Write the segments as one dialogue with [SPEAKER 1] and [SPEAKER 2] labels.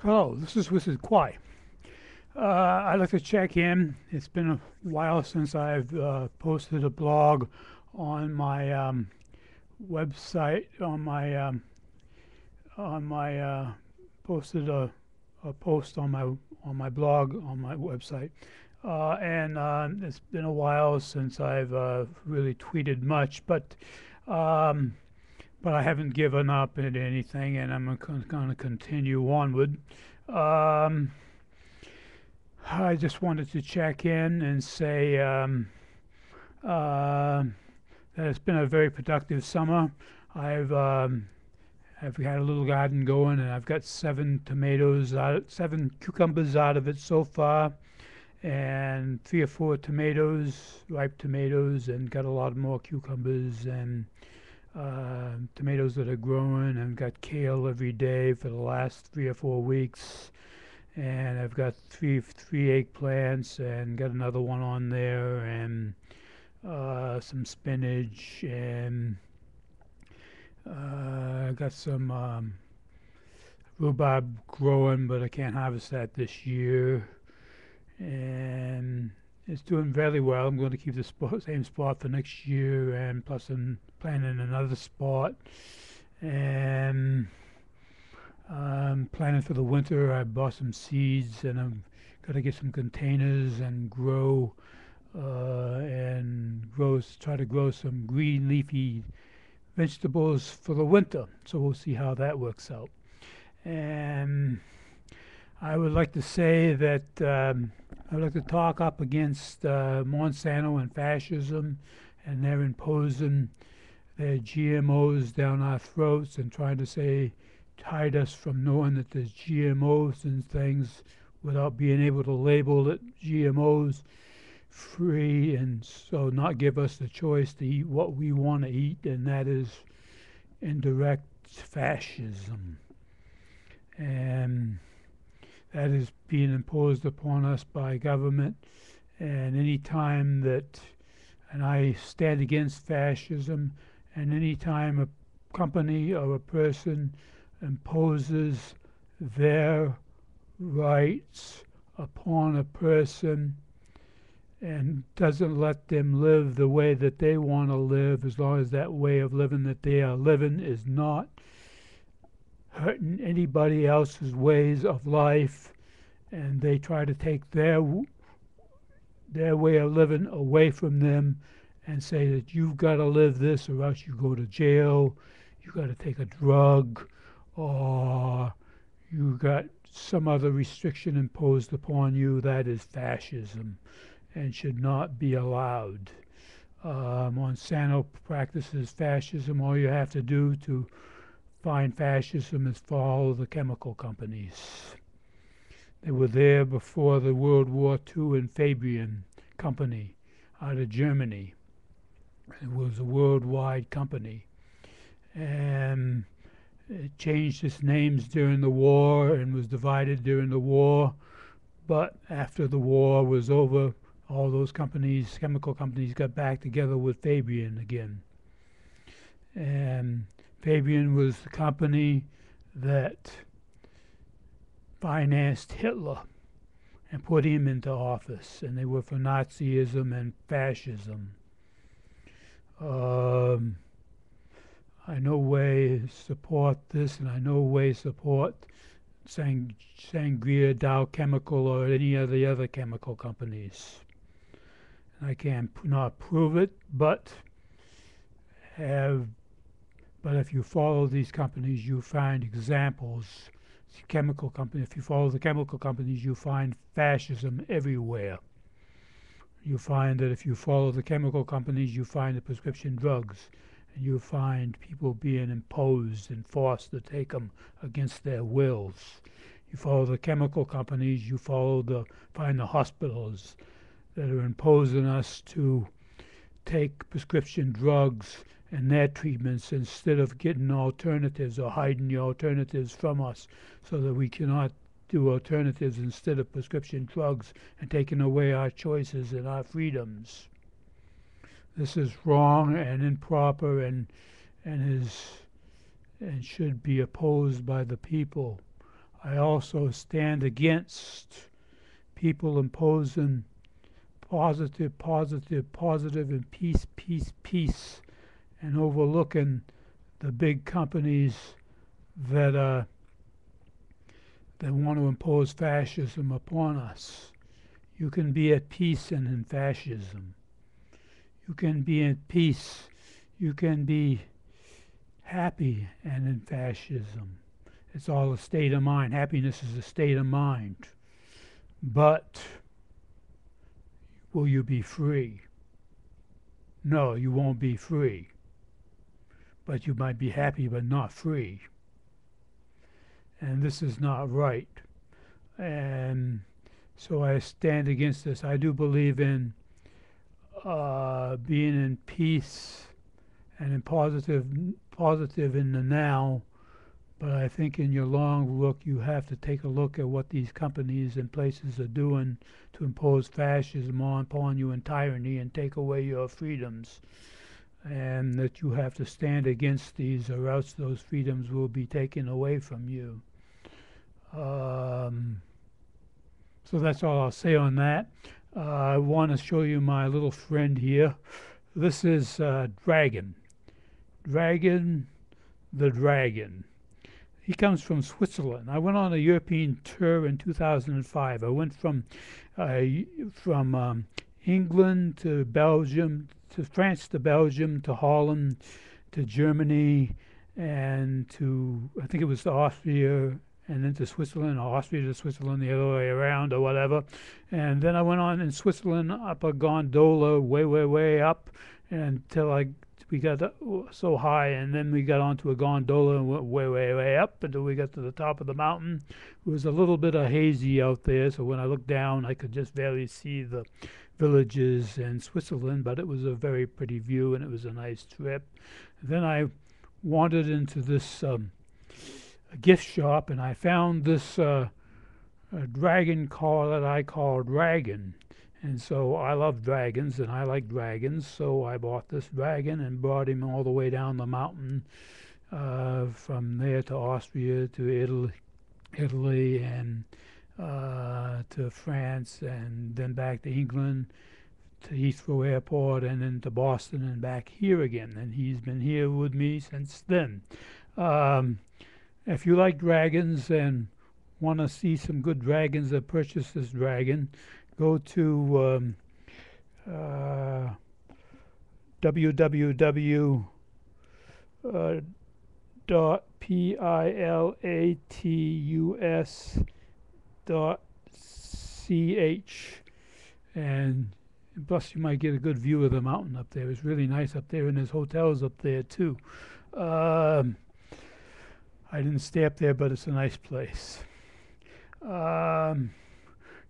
[SPEAKER 1] Hello, this is Wizard Quai. I'd like to check in. It's been a while since I've posted a blog on my website. On my posted a post on my blog on my website, and it's been a while since I've really tweeted much, um, but I haven't given up at anything, and I'm going to continue onward. Um, I just wanted to check in and say uh, that it's been a very productive summer. I've um, I've had a little garden going, and I've got seven cucumbers out of it so far, and three or four tomatoes, ripe tomatoes, and got a lot more cucumbers and tomatoes that are growing. I've got kale every day for the last 3 or 4 weeks, and I've got three eggplants and got another one on there, and some spinach, and I got some rhubarb growing, but I can't harvest that this year, and it's doing very well. I'm going to keep the same spot for next year, and plus I'm planning another spot, and planning for the winter. I bought some seeds, and I'm got to get some containers and try to grow some green leafy vegetables for the winter. So we'll see how that works out. And I would like to say that I would like to talk up against Monsanto and fascism, and they're imposing their GMOs down our throats and trying to hide us from knowing that there's GMOs and things without being able to label it GMOs free, and so not give us the choice to eat what we want to eat, and that is indirect fascism. And that is being imposed upon us by government. And any time that, and I stand against fascism, and any time a company or a person imposes their rights upon a person and doesn't let them live the way that they want to live, as long as that way of living that they are living is not hurting anybody else's ways of life, and they try to take their way of living away from them and say that you've got to live this or else you go to jail, you got to take a drug, or you got some other restriction imposed upon you. That is fascism and should not be allowed. Monsanto practices fascism. All you have to do to find fascism is follow the chemical companies. They were there before the World War II, and Fabian Company out of Germany. It was a worldwide company, and it changed its names during the war and was divided during the war. But after the war was over, all those companies, chemical companies, got back together with Fabian again. And Fabian was the company that financed Hitler and put him into office, and they were for Nazism and fascism. I no way support this, and I no way support Sangria, Dow Chemical, or any of the other chemical companies. I can not prove it, but if you follow these companies, you find examples. Chemical company. If you follow the chemical companies, you find fascism everywhere. You find that if you follow the chemical companies, you find the prescription drugs, and you find people being imposed and forced to take them against their wills. You follow the chemical companies, you find the hospitals that are imposing us to take prescription drugs and their treatments instead of getting alternatives, or hiding the alternatives from us so that we cannot do alternatives instead of prescription drugs, and taking away our choices and our freedoms. This is wrong and improper, and should be opposed by the people. I also stand against people imposing positive, positive, positive, and peace, peace, peace, and overlooking the big companies that that want to impose fascism upon us. You can be at peace and in fascism. You can be at peace. You can be happy and in fascism. It's all a state of mind. Happiness is a state of mind. But will you be free? No, you won't be free. But you might be happy but not free. And this is not right. And so I stand against this. I do believe in being in peace and in positive in the now. But I think in your long look, you have to take a look at what these companies and places are doing to impose fascism upon you and tyranny and take away your freedoms. And that you have to stand against these, or else those freedoms will be taken away from you. So that's all I'll say on that. I want to show you my little friend here. This is Dragon. Dragon the Dragon. He comes from Switzerland. I went on a European tour in 2005. I went from England to Belgium, to France to Belgium, to Holland, to Germany, and to, I think it was to Austria, and then to Switzerland, or Austria to Switzerland, the other way around, or whatever. And then I went on in Switzerland up a gondola, way, way, way up, until we got so high, and then we got onto a gondola and went way, way, way up until we got to the top of the mountain. It was a little bit of hazy out there, so when I looked down, I could just barely see the villages in Switzerland, but it was a very pretty view, and it was a nice trip. And then I wandered into this gift shop, and I found this dragon car that I call Dragon. And so I love dragons, and I like dragons, so I bought this dragon and brought him all the way down the mountain, from there to Austria, to Italy, and to France, and then back to England, to Heathrow Airport, and then to Boston, and back here again. And he's been here with me since then. If you like dragons and want to see some good dragons that purchase this dragon, go to www.pilatus.ch, and plus you might get a good view of the mountain up there. It's really nice up there, and there's hotels up there too. I didn't stay up there, but it's a nice place.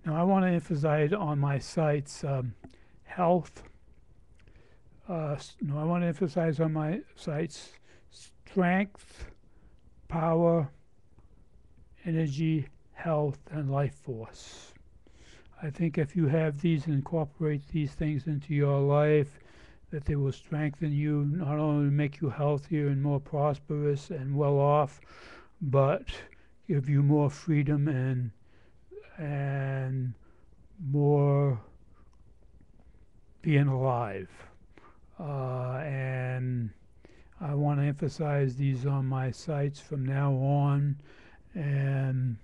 [SPEAKER 1] Now I want to emphasize on my sites health. I want to emphasize on my sites strength, power, energy, health, and life force. I think if you have these and incorporate these things into your life, that they will strengthen you, not only make you healthier and more prosperous and well off, but give you more freedom and more being alive. And I want to emphasize these on my sites from now on, and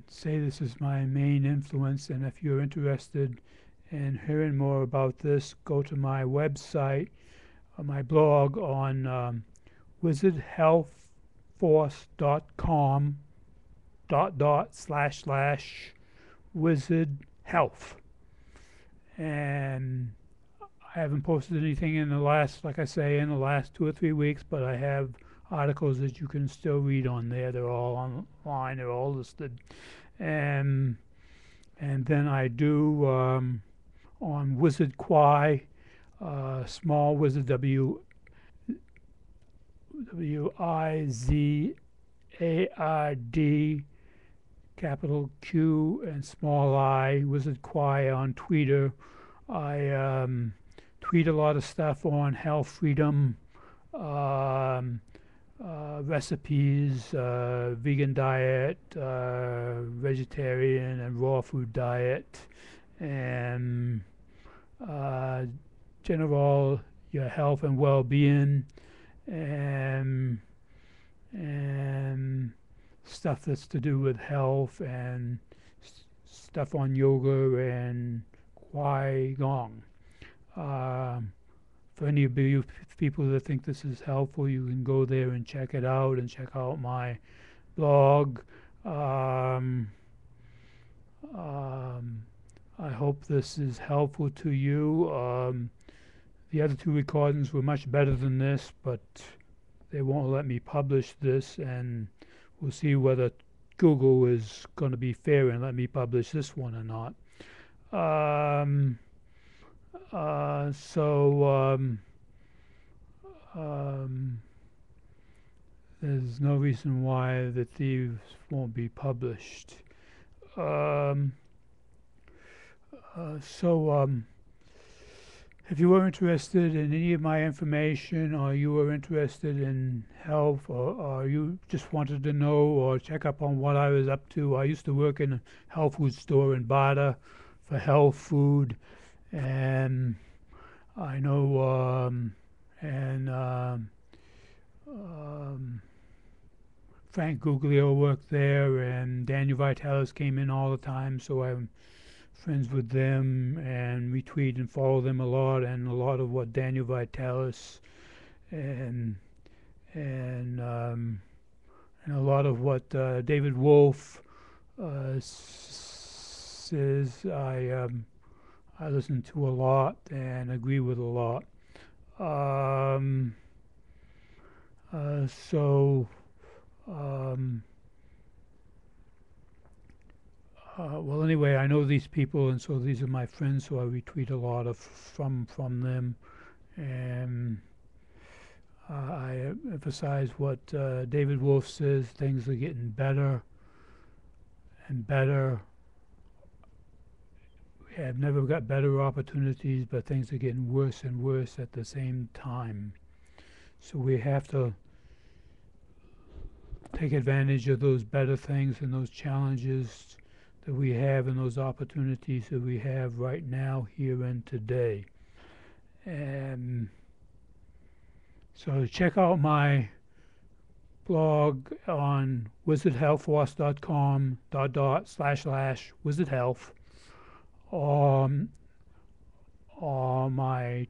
[SPEAKER 1] say this is my main influence. And if you're interested in hearing more about this, go to my website, my blog on wizardforce.com //wizard health. And I haven't posted anything in the last, like I say, in the last 2 or 3 weeks, but I have articles that you can still read on there. They're all online, they're all listed. And then I do on Wizard Quai, small wizard, WIZARD, capital Q and small I, Wizard Quai on Twitter. I tweet a lot of stuff on health, freedom, recipes, vegan diet, vegetarian and raw food diet, and uh, general your health and well-being, and and stuff that's to do with health, and stuff on yoga and Kwai Gong. Um, for any of you people that think this is helpful, you can go there and check it out and check out my blog. Um, um, I hope this is helpful to you. The other two recordings were much better than this, but they won't let me publish this, and we'll see whether Google is going to be fair and let me publish this one or not. There's no reason why the Thieves won't be published. If you were interested in any of my information, or you were interested in health, or you just wanted to know or check up on what I was up to, I used to work in a health food store in Bada for health food, and I know, Frank Guglio worked there, and Daniel Vitalis came in all the time, so I'm friends with them and retweet and follow them a lot, and a lot of what Daniel Vitalis and a lot of what David Wolf says I listen to a lot and agree with a lot. Um, so well, anyway, I know these people, and so these are my friends, so I retweet a lot of from them, and I emphasize what David Wolf says. Things are getting better and better. We have never got better opportunities, but things are getting worse and worse at the same time. So we have to take advantage of those better things and those challenges that we have and those opportunities that we have right now, here and today. And so check out my blog on wizardforce's.com/wizardhealth, or my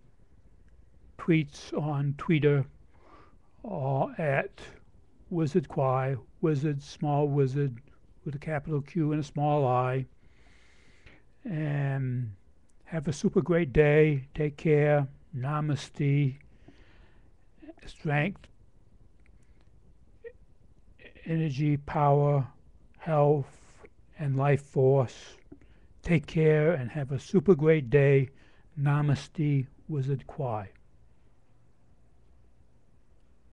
[SPEAKER 1] tweets on Twitter, at WizardQuai, wizard, small wizard, with a capital Q and a small I. And have a super great day. Take care. Namaste. Strength, energy, power, health, and life force. Take care and have a super great day. Namaste, Wizard Quai.